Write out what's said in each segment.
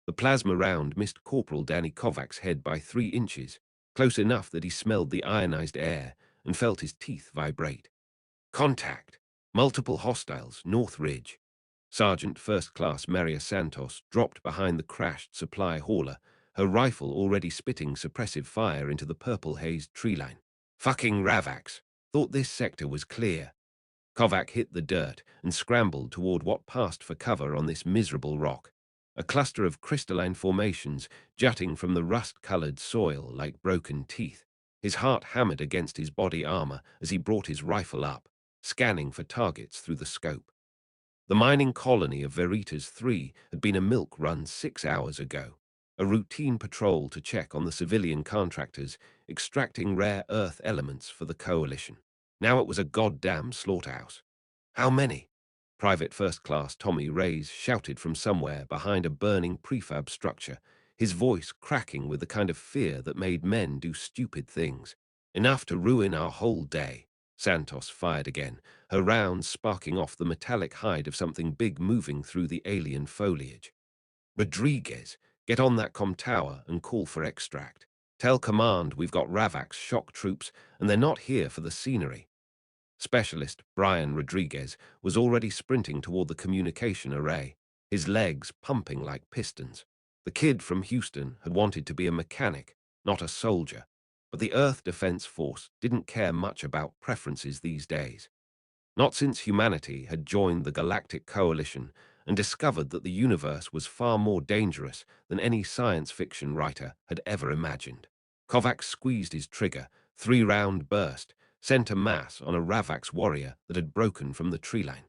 The plasma round missed Corporal Danny Kovac's head by 3 inches, close enough that he smelled the ionized air and felt his teeth vibrate. Contact! Multiple hostiles, North Ridge. Sergeant First Class Maria Santos dropped behind the crashed supply hauler, her rifle already spitting suppressive fire into the purple-hazed tree line. Fucking Ravaks! Thought this sector was clear. Kovac hit the dirt and scrambled toward what passed for cover on this miserable rock, a cluster of crystalline formations jutting from the rust-colored soil like broken teeth. His heart hammered against his body armor as he brought his rifle up, scanning for targets through the scope. The mining colony of Veritas 3 had been a milk run 6 hours ago, a routine patrol to check on the civilian contractors extracting rare earth elements for the coalition. Now it was a goddamn slaughterhouse. How many? Private First Class Tommy Reyes shouted from somewhere behind a burning prefab structure, his voice cracking with the kind of fear that made men do stupid things. Enough to ruin our whole day. Santos fired again, her rounds sparking off the metallic hide of something big moving through the alien foliage. Rodriguez, get on that comm tower and call for extract. Tell command we've got Ravak's shock troops and they're not here for the scenery. Specialist Brian Rodriguez was already sprinting toward the communication array, his legs pumping like pistons. The kid from Houston had wanted to be a mechanic, not a soldier, but the Earth Defense Force didn't care much about preferences these days. Not since humanity had joined the Galactic Coalition and discovered that the universe was far more dangerous than any science fiction writer had ever imagined. Kovac squeezed his trigger, 3-round burst, sent a mass on a Ravak's warrior that had broken from the tree line.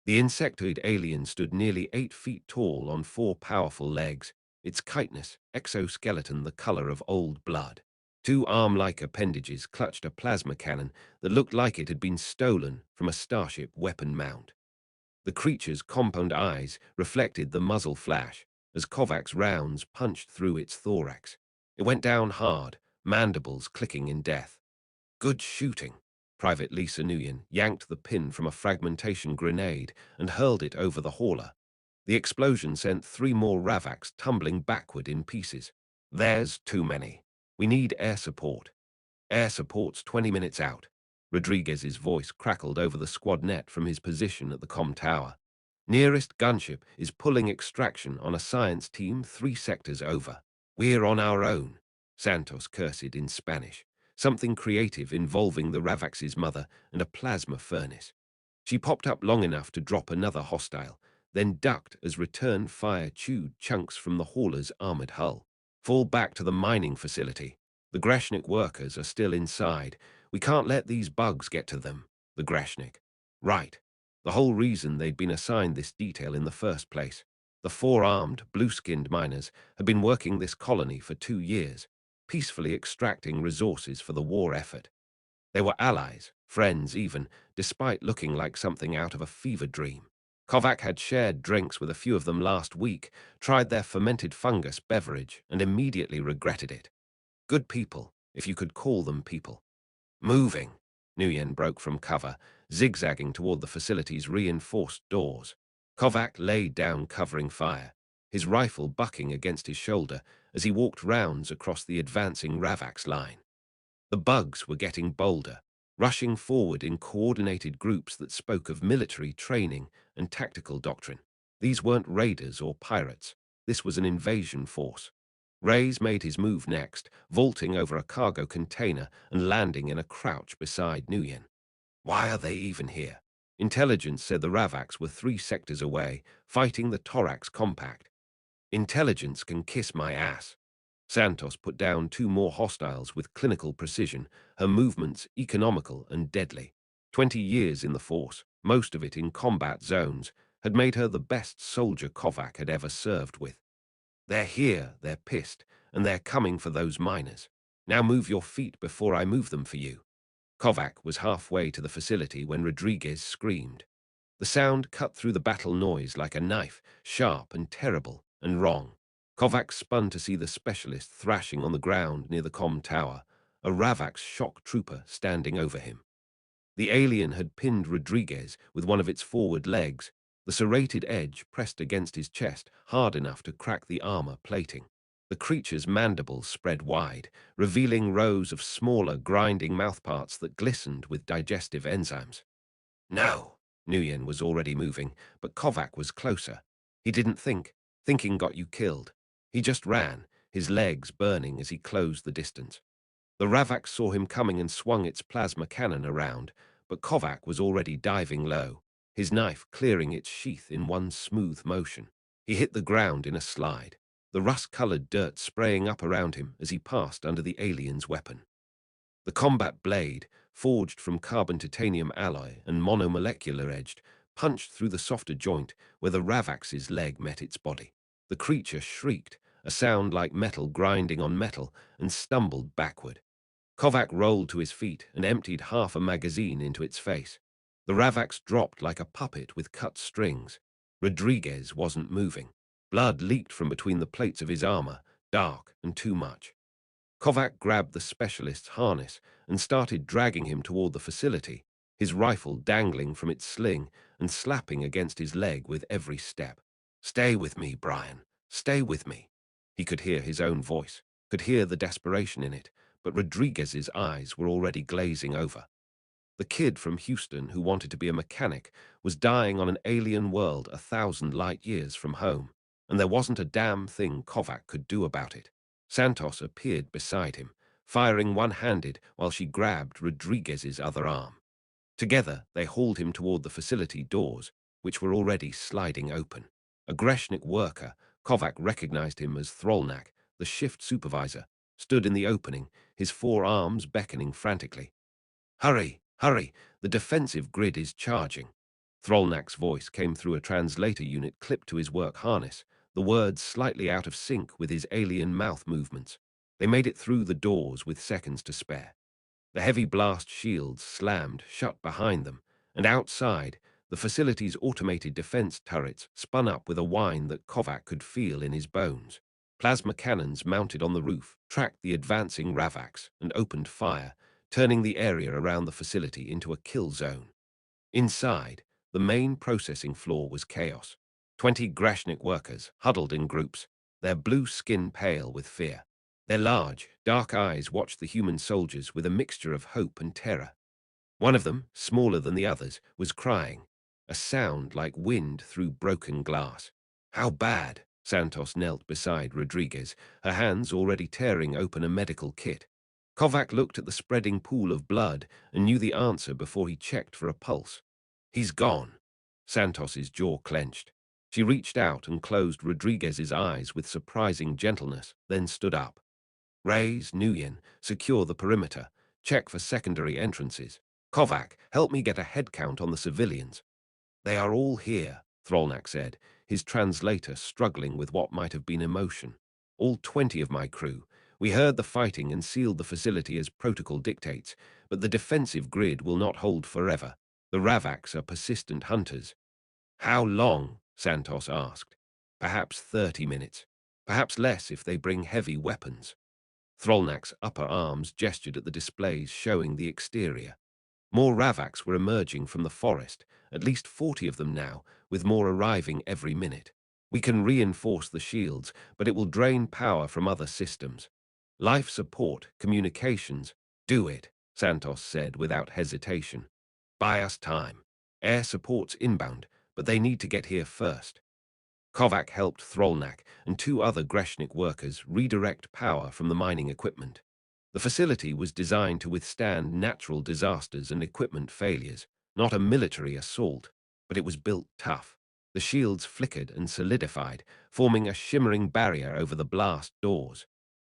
The insectoid alien stood nearly 8 feet tall on 4 powerful legs, its chitinous exoskeleton the color of old blood. 2 arm-like appendages clutched a plasma cannon that looked like it had been stolen from a starship weapon mount. The creature's compound eyes reflected the muzzle flash as Kovac's rounds punched through its thorax. It went down hard, mandibles clicking in death. Good shooting. Private Lisa Nguyen yanked the pin from a fragmentation grenade and hurled it over the hauler. The explosion sent 3 more Ravaks tumbling backward in pieces. There's too many. We need air support. Air support's 20 minutes out. Rodriguez's voice crackled over the squad net from his position at the comm tower. Nearest gunship is pulling extraction on a science team 3 sectors over. We're on our own, Santos cursed in Spanish, something creative involving the Ravax's mother and a plasma furnace. She popped up long enough to drop another hostile, then ducked as return fire chewed chunks from the hauler's armored hull. Fall back to the mining facility. The Greshnik workers are still inside. We can't let these bugs get to them. The Greshnik. Right. The whole reason they'd been assigned this detail in the first place. The 4-armed, blue-skinned miners had been working this colony for 2 years, peacefully extracting resources for the war effort. They were allies, friends even, despite looking like something out of a fever dream. Kovac had shared drinks with a few of them last week, tried their fermented fungus beverage, and immediately regretted it. Good people, if you could call them people. Moving. Nguyen broke from cover, zigzagging toward the facility's reinforced doors. Kovac laid down covering fire, his rifle bucking against his shoulder as he walked rounds across the advancing Ravak's line. The bugs were getting bolder, rushing forward in coordinated groups that spoke of military training and tactical doctrine. These weren't raiders or pirates. This was an invasion force. Reyes made his move next, vaulting over a cargo container and landing in a crouch beside Nguyen. Why are they even here? Intelligence said the Ravaks were 3 sectors away, fighting the Thorax Compact. Intelligence can kiss my ass. Santos put down 2 more hostiles with clinical precision, her movements economical and deadly. 20 years in the force, most of it in combat zones, had made her the best soldier Kovac had ever served with. They're here, they're pissed, and they're coming for those miners. Now move your feet before I move them for you. Kovac was halfway to the facility when Rodriguez screamed. The sound cut through the battle noise like a knife, sharp and terrible and wrong. Kovac spun to see the specialist thrashing on the ground near the comm tower, a Ravak's shock trooper standing over him. The alien had pinned Rodriguez with one of its forward legs, The serrated edge pressed against his chest hard enough to crack the armor plating. The creature's mandibles spread wide, revealing rows of smaller, grinding mouthparts that glistened with digestive enzymes. No! Nguyen was already moving, but Kovac was closer. He didn't think. Thinking got you killed. He just ran, his legs burning as he closed the distance. The Ravak saw him coming and swung its plasma cannon around, but Kovac was already diving low, his knife clearing its sheath in one smooth motion. He hit the ground in a slide, the rust-colored dirt spraying up around him as he passed under the alien's weapon. The combat blade, forged from carbon-titanium alloy and monomolecular edged, punched through the softer joint where the Ravax's leg met its body. The creature shrieked, a sound like metal grinding on metal, and stumbled backward. Kovac rolled to his feet and emptied half a magazine into its face. The Ravax dropped like a puppet with cut strings. Rodriguez wasn't moving. Blood leaked from between the plates of his armor, dark and too much. Kovac grabbed the specialist's harness and started dragging him toward the facility, his rifle dangling from its sling and slapping against his leg with every step. "Stay with me, Brian. Stay with me." He could hear his own voice, could hear the desperation in it, but Rodriguez's eyes were already glazing over. The kid from Houston who wanted to be a mechanic was dying on an alien world 1,000 light years from home, and there wasn't a damn thing Kovac could do about it. Santos appeared beside him, firing one-handed while she grabbed Rodriguez's other arm. Together, they hauled him toward the facility doors, which were already sliding open. A Greshnik worker, Kovac recognized him as Throlnak, the shift supervisor, stood in the opening, his four arms beckoning frantically. "Hurry, hurry, the defensive grid is charging." Throlnak's voice came through a translator unit clipped to his work harness, the words slightly out of sync with his alien mouth movements. They made it through the doors with seconds to spare. The heavy blast shields slammed shut behind them, and outside, the facility's automated defense turrets spun up with a whine that Kovac could feel in his bones. Plasma cannons mounted on the roof tracked the advancing Ravax and opened fire, turning the area around the facility into a kill zone. Inside, the main processing floor was chaos. 20 Grashnik workers huddled in groups, their blue skin pale with fear. Their large, dark eyes watched the human soldiers with a mixture of hope and terror. One of them, smaller than the others, was crying, a sound like wind through broken glass. "How bad?" Santos knelt beside Rodriguez, her hands already tearing open a medical kit. Kovac looked at the spreading pool of blood and knew the answer before he checked for a pulse. "He's gone." Santos's jaw clenched. She reached out and closed Rodriguez's eyes with surprising gentleness, then stood up. "Raise, Nguyen, secure the perimeter. Check for secondary entrances. Kovac, help me get a head count on the civilians." "They are all here," Throlnak said, his translator struggling with what might have been emotion. "All 20 of my crew. We heard the fighting and sealed the facility as protocol dictates, but the defensive grid will not hold forever. The Ravaks are persistent hunters." "How long?" Santos asked. "Perhaps 30 minutes. Perhaps less if they bring heavy weapons." Throlnak's upper arms gestured at the displays showing the exterior. More Ravaks were emerging from the forest, at least 40 of them now, with more arriving every minute. "We can reinforce the shields, but it will drain power from other systems. Life support, communications, do it," Santos said without hesitation. "Buy us time. Air support's inbound, but they need to get here first." Kovac helped Throlnak and 2 other Greshnik workers redirect power from the mining equipment. The facility was designed to withstand natural disasters and equipment failures, not a military assault, but it was built tough. The shields flickered and solidified, forming a shimmering barrier over the blast doors.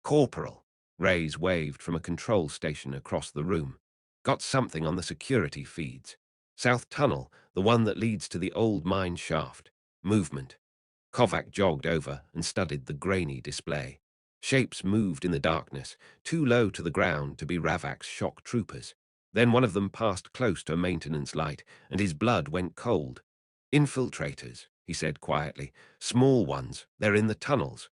"Corporal," Rays waved from a control station across the room. "Got something on the security feeds. South tunnel, the one that leads to the old mine shaft. Movement." Kovac jogged over and studied the grainy display. Shapes moved in the darkness, too low to the ground to be Ravak's shock troopers. Then one of them passed close to a maintenance light, and his blood went cold. "Infiltrators," he said quietly. "Small ones. They're in the tunnels."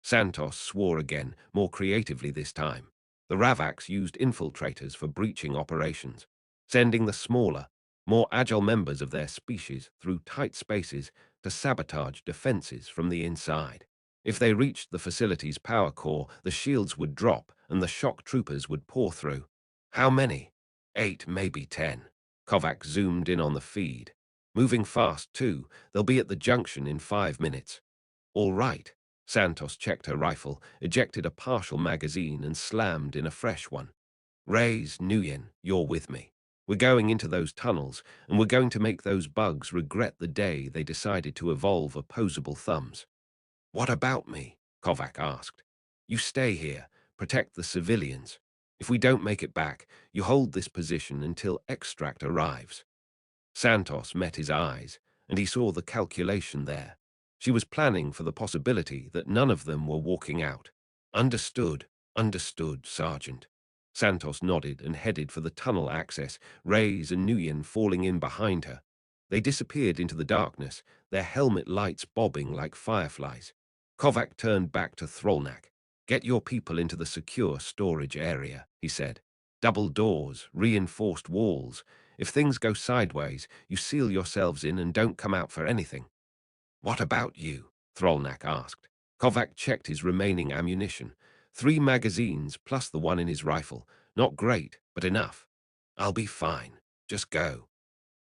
Santos swore again, more creatively this time. The Ravaks used infiltrators for breaching operations, sending the smaller, more agile members of their species through tight spaces to sabotage defenses from the inside. If they reached the facility's power core, the shields would drop and the shock troopers would pour through. How many? 8, maybe 10. Kovac zoomed in on the feed. Moving fast, too. They'll be at the junction in 5 minutes. All right. Santos checked her rifle, ejected a partial magazine, and slammed in a fresh one. Rays, Nguyen, you're with me. We're going into those tunnels, and we're going to make those bugs regret the day they decided to evolve opposable thumbs. What about me? Kovac asked. You stay here, protect the civilians. If we don't make it back, you hold this position until extract arrives. Santos met his eyes, and he saw the calculation there. She was planning for the possibility that none of them were walking out. Understood, understood, Sergeant. Santos nodded and headed for the tunnel access, Reyes and Nguyen falling in behind her. They disappeared into the darkness, their helmet lights bobbing like fireflies. Kovac turned back to Throlnak. Get your people into the secure storage area, he said. Double doors, reinforced walls. If things go sideways, you seal yourselves in and don't come out for anything. What about you? Throlnak asked. Kovac checked his remaining ammunition. 3 magazines plus the one in his rifle. Not great, but enough. I'll be fine. Just go.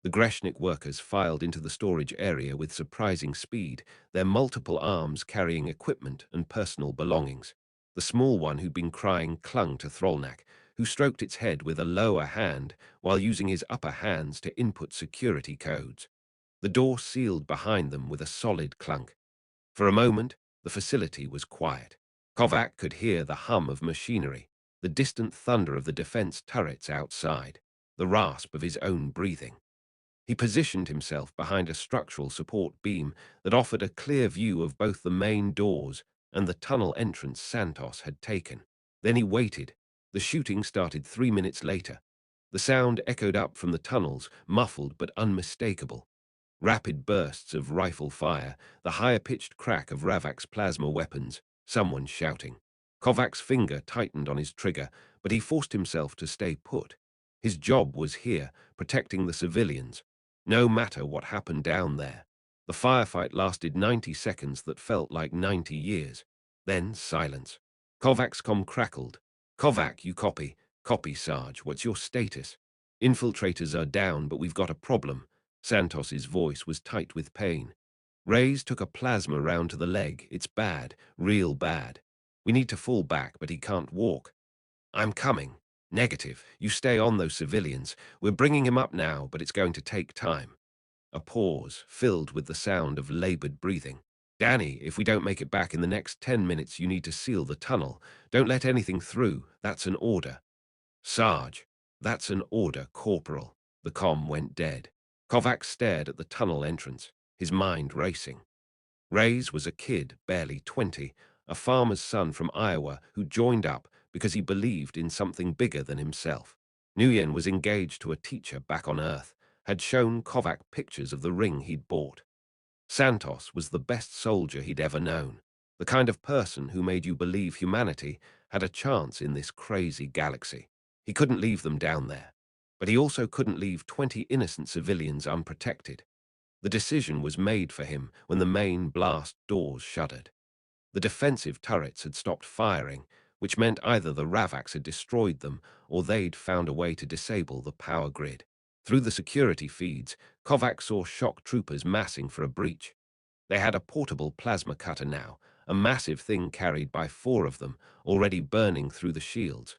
The Greshnik workers filed into the storage area with surprising speed, their multiple arms carrying equipment and personal belongings. The small one who'd been crying clung to Throlnak, who stroked its head with a lower hand while using his upper hands to input security codes. The door sealed behind them with a solid clunk. For a moment, the facility was quiet. Kovac could hear the hum of machinery, the distant thunder of the defense turrets outside, the rasp of his own breathing. He positioned himself behind a structural support beam that offered a clear view of both the main doors and the tunnel entrance Santos had taken. Then he waited. The shooting started 3 minutes later. The sound echoed up from the tunnels, muffled but unmistakable. Rapid bursts of rifle fire, the higher-pitched crack of Ravak's plasma weapons, someone shouting. Kovac's finger tightened on his trigger, but he forced himself to stay put. His job was here, protecting the civilians, no matter what happened down there. The firefight lasted 90 seconds that felt like 90 years. Then silence. Kovac's comm crackled. Kovac, you copy. Copy, Sarge. What's your status? Infiltrators are down, but we've got a problem. Santos's voice was tight with pain. Reyes took a plasma round to the leg. It's bad, real bad. We need to fall back, but he can't walk. I'm coming. Negative. You stay on those civilians. We're bringing him up now, but it's going to take time. A pause, filled with the sound of labored breathing. Danny, if we don't make it back in the next 10 minutes, you need to seal the tunnel. Don't let anything through. That's an order. Sarge, that's an order, Corporal. The comm went dead. Kovac stared at the tunnel entrance, his mind racing. Reyes was a kid, barely 20, a farmer's son from Iowa who joined up because he believed in something bigger than himself. Nguyen was engaged to a teacher back on Earth, had shown Kovac pictures of the ring he'd bought. Santos was the best soldier he'd ever known, the kind of person who made you believe humanity had a chance in this crazy galaxy. He couldn't leave them down there, but he also couldn't leave 20 innocent civilians unprotected. The decision was made for him when the main blast doors shuddered. The defensive turrets had stopped firing, which meant either the Ravaks had destroyed them or they'd found a way to disable the power grid. Through the security feeds, Kovac saw shock troopers massing for a breach. They had a portable plasma cutter now, a massive thing carried by 4 of them, already burning through the shields.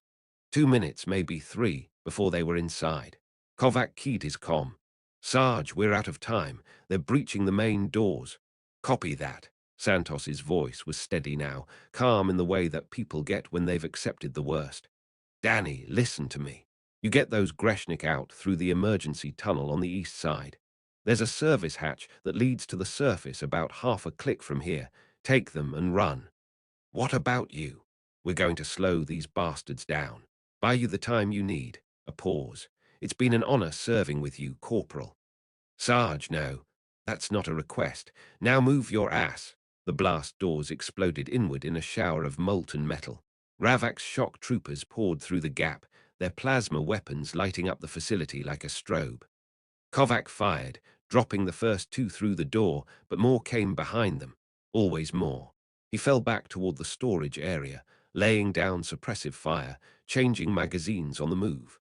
2 minutes, maybe 3, before they were inside. Kovac keyed his comm. Sarge, we're out of time. They're breaching the main doors. Copy that. Santos's voice was steady now, calm in the way that people get when they've accepted the worst. Danny, listen to me. You get those Greshnik out through the emergency tunnel on the east side. There's a service hatch that leads to the surface about half a click from here. Take them and run. What about you? We're going to slow these bastards down. Buy you the time you need. A pause. It's been an honor serving with you, Corporal. Sarge, no. That's not a request. Now move your ass. The blast doors exploded inward in a shower of molten metal. Ravak's shock troopers poured through the gap, their plasma weapons lighting up the facility like a strobe. Kovac fired, dropping the first two through the door, but more came behind them. Always more. He fell back toward the storage area, laying down suppressive fire, changing magazines on the move.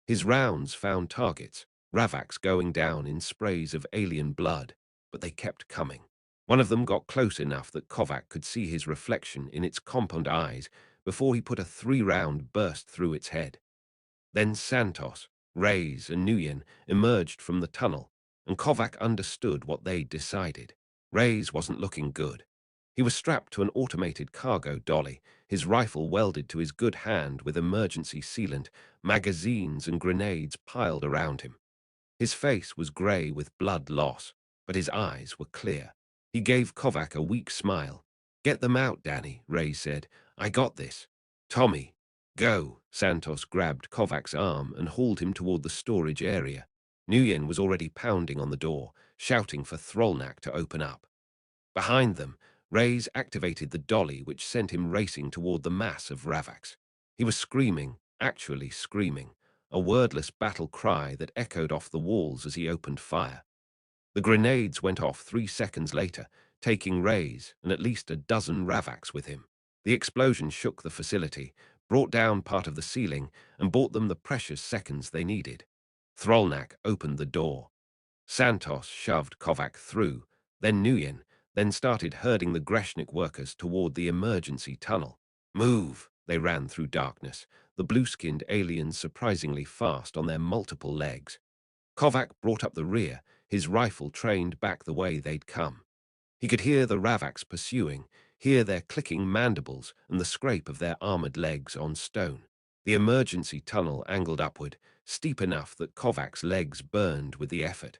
His rounds found targets, Ravaks going down in sprays of alien blood, but they kept coming. One of them got close enough that Kovac could see his reflection in its compound eyes before he put a 3-round burst through its head. Then Santos, Reyes, and Nguyen emerged from the tunnel, and Kovac understood what they'd decided. Reyes wasn't looking good. He was strapped to an automated cargo dolly, his rifle welded to his good hand with emergency sealant, magazines and grenades piled around him. His face was grey with blood loss, but his eyes were clear. He gave Kovac a weak smile. "Get them out, Danny," Ray said. "I got this." "Tommy, go." Santos grabbed Kovac's arm and hauled him toward the storage area. Nguyen was already pounding on the door, shouting for Throlnak to open up. Behind them, Reyes activated the dolly which sent him racing toward the mass of Ravaks. He was screaming, actually screaming, a wordless battle cry that echoed off the walls as he opened fire. The grenades went off 3 seconds later, taking Reyes and at least a dozen Ravaks with him. The explosion shook the facility, brought down part of the ceiling, and bought them the precious seconds they needed. Throlnak opened the door. Santos shoved Kovac through, then Nguyen, then started herding the Greshnik workers toward the emergency tunnel. "Move!" They ran through darkness, the blue-skinned aliens surprisingly fast on their multiple legs. Kovac brought up the rear, his rifle trained back the way they'd come. He could hear the Ravaks pursuing, hear their clicking mandibles and the scrape of their armored legs on stone. The emergency tunnel angled upward, steep enough that Kovac's legs burned with the effort.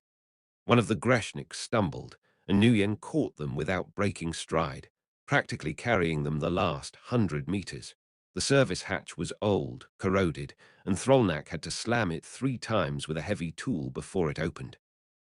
One of the Greshniks stumbled, and Nguyen caught them without breaking stride, practically carrying them the last 100 meters. The service hatch was old, corroded, and Throlnak had to slam it 3 times with a heavy tool before it opened.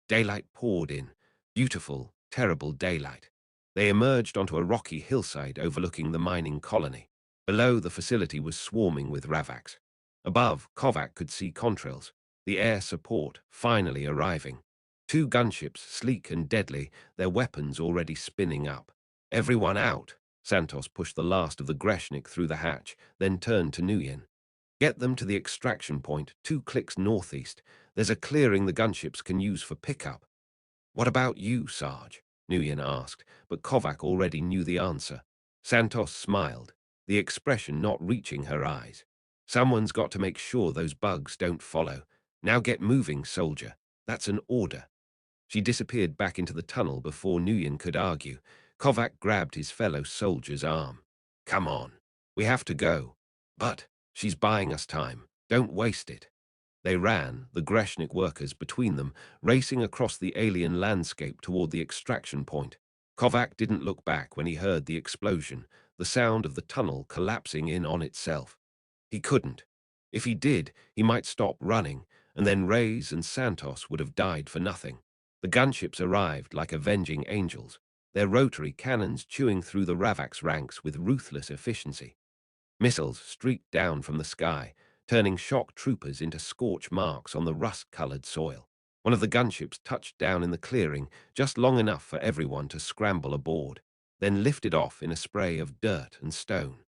Daylight poured in, beautiful, terrible daylight. They emerged onto a rocky hillside overlooking the mining colony. Below, the facility was swarming with Ravaks. Above, Kovac could see contrails, the air support finally arriving. 2 gunships, sleek and deadly, their weapons already spinning up. "Everyone out." Santos pushed the last of the Greshnik through the hatch, then turned to Nguyen. "Get them to the extraction point, 2 clicks northeast. There's a clearing the gunships can use for pickup." "What about you, Sarge?" Nguyen asked, but Kovac already knew the answer. Santos smiled, the expression not reaching her eyes. "Someone's got to make sure those bugs don't follow. Now get moving, soldier. That's an order." She disappeared back into the tunnel before Nguyen could argue. Kovac grabbed his fellow soldier's arm. "Come on. We have to go." "But she's buying us time. Don't waste it." They ran, the Greshnik workers between them, racing across the alien landscape toward the extraction point. Kovac didn't look back when he heard the explosion, the sound of the tunnel collapsing in on itself. He couldn't. If he did, he might stop running, and then Reyes and Santos would have died for nothing. The gunships arrived like avenging angels, their rotary cannons chewing through the Ravaks ranks with ruthless efficiency. Missiles streaked down from the sky, turning shock troopers into scorch marks on the rust-colored soil. One of the gunships touched down in the clearing just long enough for everyone to scramble aboard, then lifted off in a spray of dirt and stone.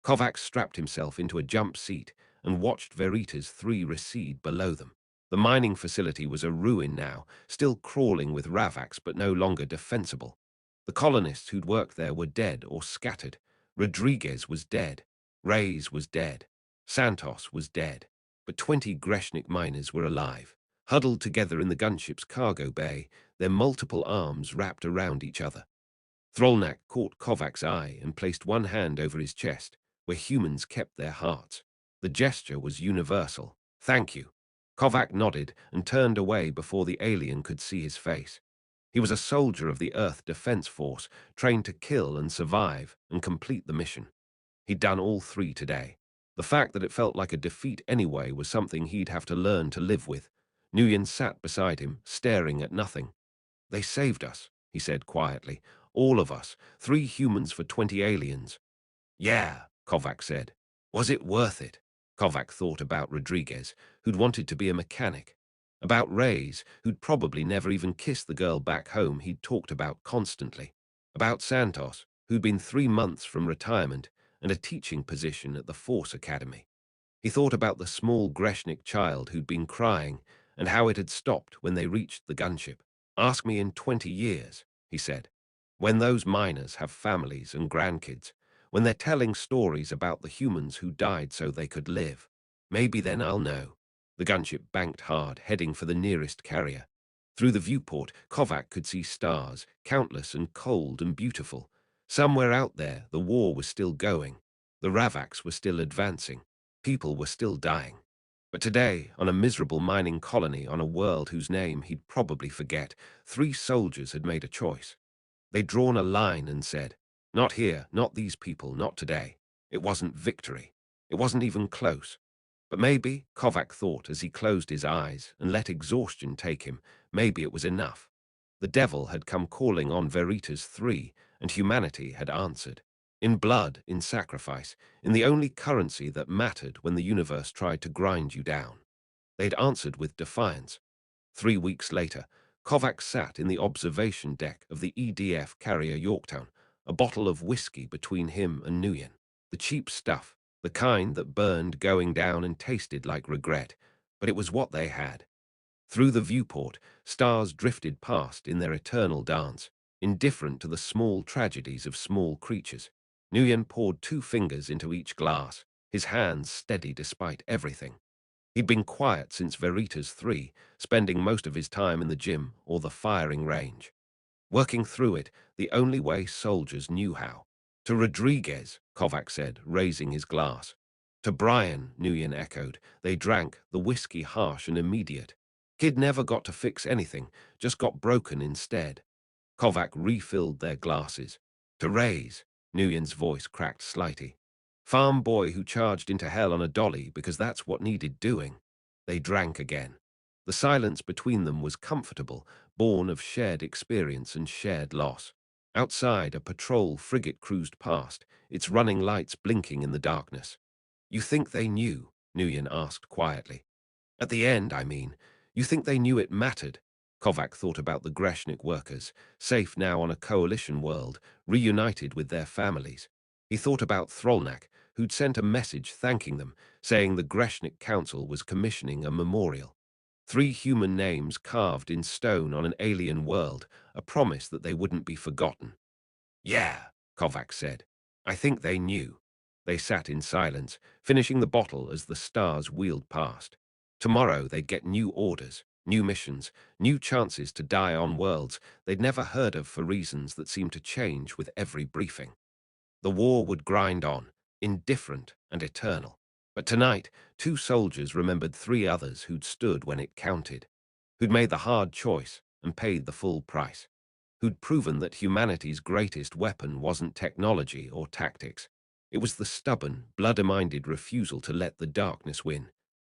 Kovac strapped himself into a jump seat and watched Verita's 3 recede below them. The mining facility was a ruin now, still crawling with Ravaks but no longer defensible. The colonists who'd worked there were dead or scattered. Rodriguez was dead. Reyes was dead. Santos was dead. But 20 Greshnik miners were alive, huddled together in the gunship's cargo bay, their multiple arms wrapped around each other. Throlnak caught Kovac's eye and placed one hand over his chest, where humans kept their hearts. The gesture was universal. "Thank you." Kovac nodded and turned away before the alien could see his face. He was a soldier of the Earth Defense Force, trained to kill and survive and complete the mission. He'd done all 3 today. The fact that it felt like a defeat anyway was something he'd have to learn to live with. Nguyen sat beside him, staring at nothing. "They saved us," he said quietly. "All of us. 3 humans for 20 aliens." "Yeah," Kovac said. "Was it worth it?" Kovac thought about Rodriguez, who'd wanted to be a mechanic. About Ray's, who'd probably never even kissed the girl back home he'd talked about constantly. About Santos, who'd been 3 months from retirement and a teaching position at the Force Academy. He thought about the small Greshnik child who'd been crying and how it had stopped when they reached the gunship. Ask me in 20 years, he said. When those miners have families and grandkids, when they're telling stories about the humans who died so they could live, maybe then I'll know. The gunship banked hard, heading for the nearest carrier. Through the viewport, Kovac could see stars, countless and cold and beautiful. Somewhere out there, the war was still going. The Ravaks were still advancing. People were still dying. But today, on a miserable mining colony on a world whose name he'd probably forget, 3 soldiers had made a choice. They'd drawn a line and said, "Not here, not these people, not today." It wasn't victory. It wasn't even close. But maybe, Kovac thought as he closed his eyes and let exhaustion take him, maybe it was enough. The devil had come calling on Veritas 3, and humanity had answered. In blood, in sacrifice, in the only currency that mattered when the universe tried to grind you down. They'd answered with defiance. 3 weeks later, Kovac sat in the observation deck of the EDF carrier Yorktown, a bottle of whiskey between him and Nguyen. The cheap stuff, the kind that burned going down and tasted like regret, but it was what they had. Through the viewport, stars drifted past in their eternal dance, indifferent to the small tragedies of small creatures. Nguyen poured 2 fingers into each glass, his hands steady despite everything. He'd been quiet since Veritas 3, spending most of his time in the gym or the firing range. Working through it the only way soldiers knew how. To Rodriguez, Kovac said, raising his glass. To Brian, Nguyen echoed. They drank, the whiskey harsh and immediate. Kid never got to fix anything, just got broken instead. Kovac refilled their glasses. To Ray's, Nguyen's voice cracked slightly. Farm boy who charged into hell on a dolly because that's what needed doing. They drank again. The silence between them was comfortable, born of shared experience and shared loss. Outside, a patrol frigate cruised past, its running lights blinking in the darkness. You think they knew? Nguyen asked quietly. At the end, I mean. You think they knew it mattered? Kovac thought about the Greshnik workers, safe now on a coalition world, reunited with their families. He thought about Throlnak, who'd sent a message thanking them, saying the Greshnik Council was commissioning a memorial. 3 human names carved in stone on an alien world, a promise that they wouldn't be forgotten. Yeah, Kovac said. I think they knew. They sat in silence, finishing the bottle as the stars wheeled past. Tomorrow they'd get new orders, new missions, new chances to die on worlds they'd never heard of for reasons that seemed to change with every briefing. The war would grind on, indifferent and eternal. But tonight, 2 soldiers remembered 3 others who'd stood when it counted, who'd made the hard choice and paid the full price, who'd proven that humanity's greatest weapon wasn't technology or tactics. It was the stubborn, blood-minded refusal to let the darkness win.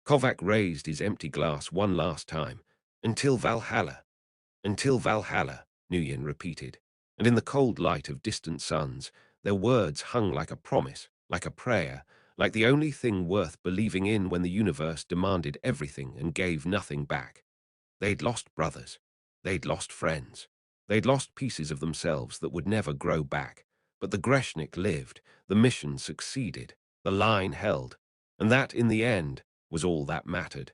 Kovac raised his empty glass one last time. Until Valhalla. Until Valhalla, Nguyen repeated, and in the cold light of distant suns, their words hung like a promise, like a prayer, like the only thing worth believing in when the universe demanded everything and gave nothing back. They'd lost brothers. They'd lost friends. They'd lost pieces of themselves that would never grow back. But the Greshnik lived, the mission succeeded, the line held, and that, in the end, was all that mattered.